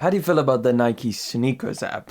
How do you feel about the Nike SNKRS app?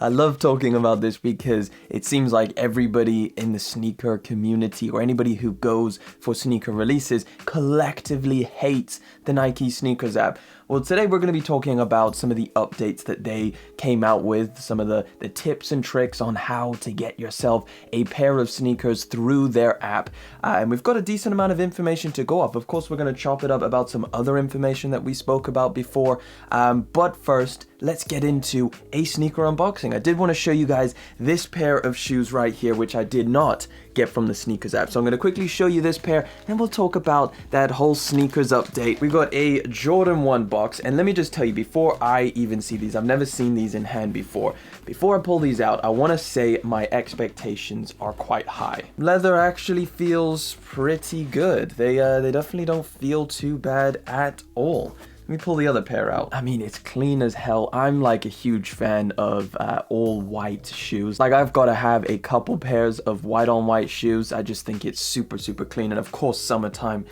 I love talking about this because it seems like everybody in the sneaker community or anybody who goes for sneaker releases collectively hates the Nike SNKRS app. Well, today we're going to be talking about some of the updates that they came out with, some of the tips and tricks on how to get yourself a pair of sneakers through their app. And we've got a decent amount of information to go off. Of course, we're going to chop it up about some other information that we spoke about before. But first, let's get into a sneaker unboxing. I did want to show you guys this pair of shoes right here, which I did not get from the SNKRS app. So I'm going to quickly show you this pair and we'll talk about that whole sneakers update. We've got a Jordan 1 box, and let me just tell you, before I even see these, I've never seen these in hand before. Before I pull these out, I want to say my expectations are quite high. Leather actually feels pretty good. They definitely don't feel too bad at all. Let me pull the other pair out. I mean, it's clean as hell. I'm like a huge fan of all white shoes. Like, I've got to have a couple pairs of white on white shoes. I just think it's super, super clean. And of course, summertime.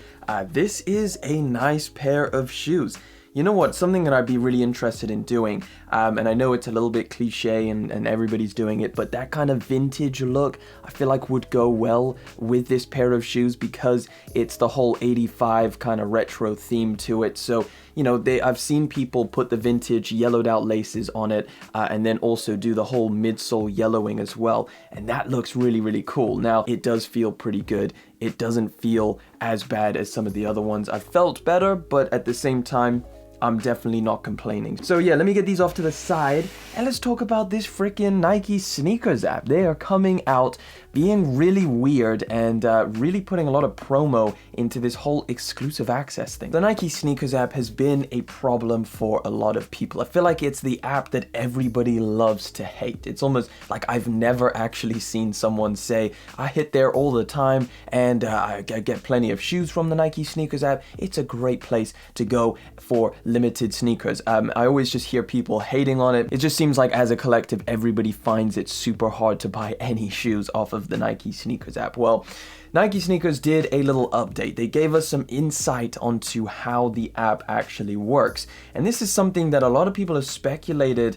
This is a nice pair of shoes. You know what, something that I'd be really interested in doing, and I know it's a little bit cliche and everybody's doing it, but that kind of vintage look, I feel like would go well with this pair of shoes because it's the whole 85 kind of retro theme to it. So, you know, I've seen people put the vintage yellowed out laces on it, and then also do the whole midsole yellowing as well, and that looks really, really cool. Now, it does feel pretty good. It doesn't feel as bad as some of the other ones. I've felt better, but at the same time, I'm definitely not complaining. So yeah, let me get these off to the side and let's talk about this freaking Nike SNKRS app. They are coming out being really weird and really putting a lot of promo into this whole exclusive access thing. The Nike SNKRS app has been a problem for a lot of people. I feel like it's the app that everybody loves to hate. It's almost like I've never actually seen someone say, I hit there all the time and I get plenty of shoes from the Nike SNKRS app. It's a great place to go for limited sneakers. I always just hear people hating on it. It just seems like as a collective, everybody finds it super hard to buy any shoes off of the Nike SNKRS app. Well, Nike SNKRS did a little update. They gave us some insight onto how the app actually works. And this is something that a lot of people have speculated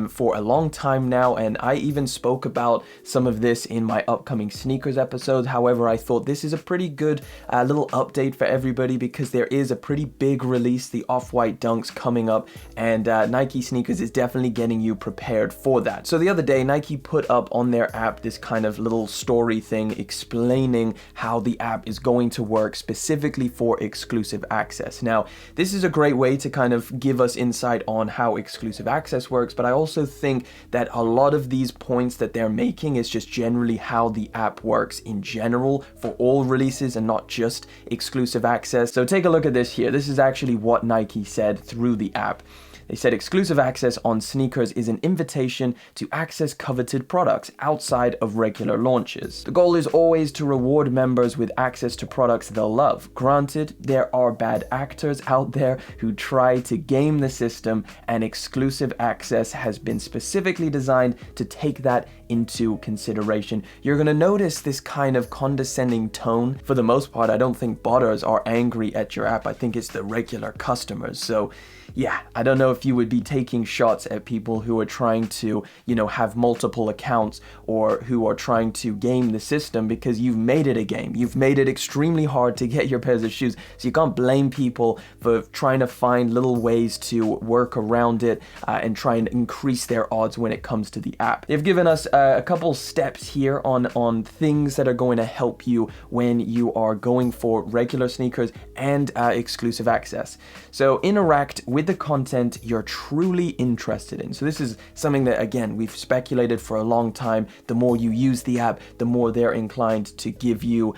for a long time now, and I even spoke about some of this in my upcoming sneakers episodes. However, I thought this is a pretty good little update for everybody because there is a pretty big release, the Off-White Dunks, coming up, and Nike SNKRS is definitely getting you prepared for that. So the other day, Nike put up on their app this kind of little story thing explaining how the app is going to work specifically for exclusive access. Now, this is a great way to kind of give us insight on how exclusive access works, but I also think that a lot of these points that they're making is just generally how the app works in general for all releases and not just exclusive access. So take a look at this here. This is actually what Nike said through the app. They said exclusive access on sneakers is an invitation to access coveted products outside of regular launches. The goal is always to reward members with access to products they'll love. Granted, there are bad actors out there who try to game the system, and exclusive access has been specifically designed to take that into consideration. You're going to notice this kind of condescending tone. For the most part, I don't think botters are angry at your app. I think it's the regular customers. So yeah, I don't know if you would be taking shots at people who are trying to, you know, have multiple accounts or who are trying to game the system, because you've made it a game. You've made it extremely hard to get your pairs of shoes. So you can't blame people for trying to find little ways to work around it and try and increase their odds when it comes to the app. They've given us a couple steps here on things that are going to help you when you are going for regular sneakers and exclusive access. So interact with the content you're truly interested in. So this is something that, again, we've speculated for a long time. The more you use the app, the more they're inclined to give you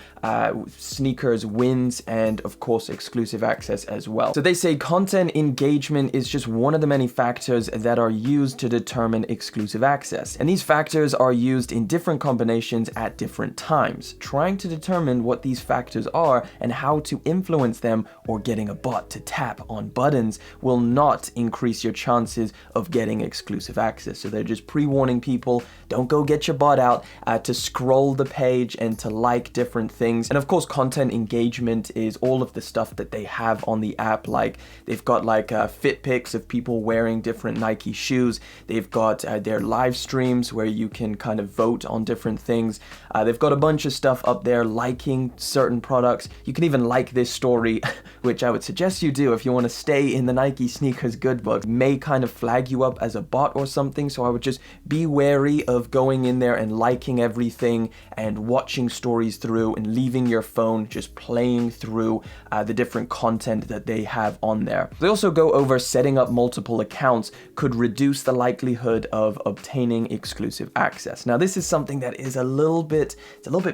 sneakers wins and, of course, exclusive access as well. So they say content engagement is just one of the many factors that are used to determine exclusive access. And these factors are used in different combinations at different times. Trying to determine what these factors are and how to influence them, or getting a bot to tap on buttons, will not increase increase your chances of getting exclusive access. So they're just pre-warning people, don't go get your butt out to scroll the page and to like different things. And of course, content engagement is all of the stuff that they have on the app. Like they've got like fit pics of people wearing different Nike shoes. They've got their live streams where you can kind of vote on different things. They've got a bunch of stuff up there liking certain products. You can even like this story, which I would suggest you do if you want to stay in the Nike sneakers good book. It may kind of flag you up as a bot or something, so I would just be wary of going in there and liking everything and watching stories through and leaving your phone just playing through the different content that they have on there. They also go over setting up multiple accounts could reduce the likelihood of obtaining exclusive access. Now this is something that is a little bit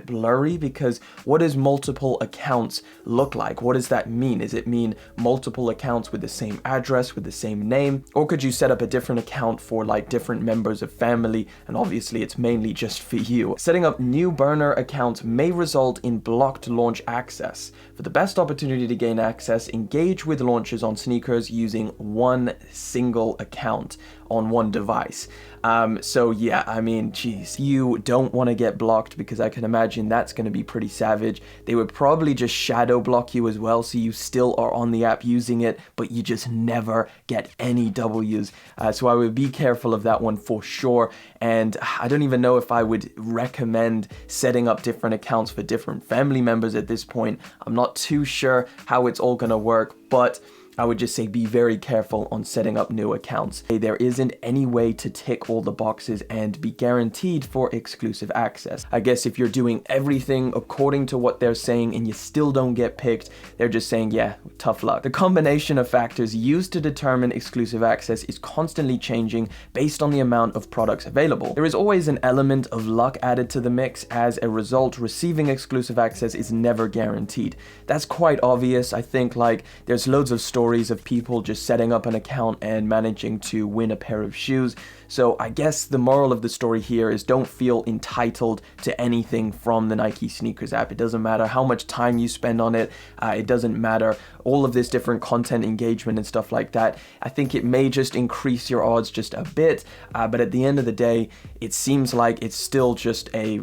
blurry, because what does multiple accounts look like? What does that mean? Does it mean multiple accounts with the same address, with the same name? Or could you set up a different account for like different members of family, and obviously it's mainly just for you? Setting up new burner accounts may result in blocked launch access. For the best opportunity to gain access, engage with launches on sneakers using one single account on one device. So yeah, I mean, geez, you don't want to get blocked, because I can imagine that's going to be pretty savage. They would probably just shadow block you as well, so you still are on the app using it, but you just never get any W's. So I would be careful of that one for sure. And I don't even know if I would recommend setting up different accounts for different family members at this point. I'm not too sure how it's all going to work, but I would just say be very careful on setting up new accounts. There isn't any way to tick all the boxes and be guaranteed for exclusive access. I guess if you're doing everything according to what they're saying and you still don't get picked, they're just saying, yeah, tough luck. The combination of factors used to determine exclusive access is constantly changing based on the amount of products available. There is always an element of luck added to the mix. As a result, receiving exclusive access is never guaranteed. That's quite obvious. I think like there's loads of stories of people just setting up an account and managing to win a pair of shoes. So I guess the moral of the story here is don't feel entitled to anything from the Nike SNKRS app. It doesn't matter how much time you spend on it. It doesn't matter all of this different content engagement and stuff like that. I think it may just increase your odds just a bit, but at the end of the day, it seems like it's still just a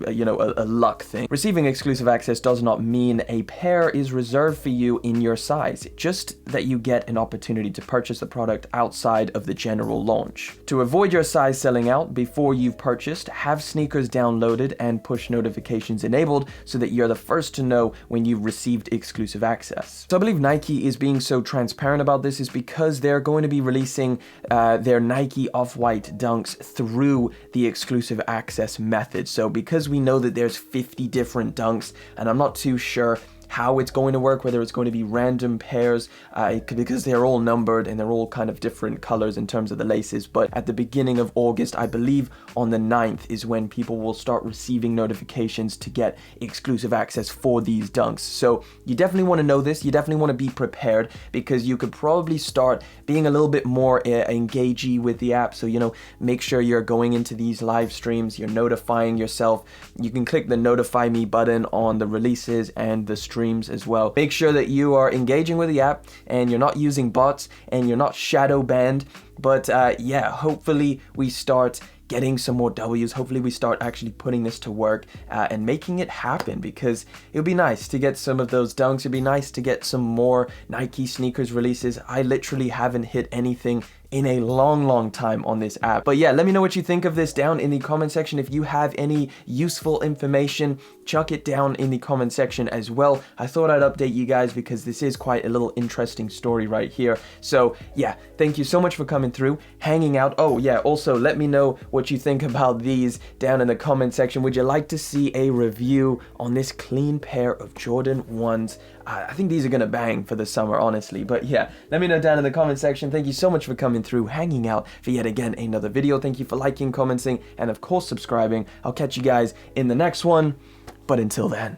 luck thing. Receiving exclusive access does not mean a pair is reserved for you in your size, just that you get an opportunity to purchase the product outside of the general launch. To avoid your size selling out before you've purchased, have sneakers downloaded and push notifications enabled so that you're the first to know when you've received exclusive access. So I believe Nike is being so transparent about this is because they're going to be releasing their Nike Off-White Dunks through the exclusive access method. So because we know that there's 50 different dunks, and I'm not too sure how it's going to work, whether it's going to be random pairs, because they're all numbered and they're all kind of different colors in terms of the laces. But at the beginning of August, I believe on the 9th is when people will start receiving notifications to get exclusive access for these dunks. So you definitely want to know this. You definitely want to be prepared, because you could probably start being a little bit more engagey with the app. So, make sure you're going into these live streams, you're notifying yourself. You can click the notify me button on the releases and the streams as well. Make sure that you are engaging with the app and you're not using bots and you're not shadow banned. But yeah, hopefully we start getting some more W's. Hopefully we start actually putting this to work and making it happen, because it would be nice to get some of those dunks. It'd be nice to get some more Nike sneakers releases. I literally haven't hit anything in a long time on this app. But yeah, let me know what you think of this down in the comment section. If you have any useful information, chuck it down in the comment section as well. I thought I'd update you guys because this is quite a little interesting story right here. So yeah, thank you so much for coming through, hanging out. Oh yeah, also let me know what you think about these down in the comment section. Would you like to see a review on this clean pair of Jordan 1s? I think these are gonna bang for the summer, honestly. But yeah, let me know down in the comment section. Thank you so much for coming through, hanging out for yet again another video. Thank you for liking, commenting, and of course subscribing. I'll catch you guys in the next one, but until then.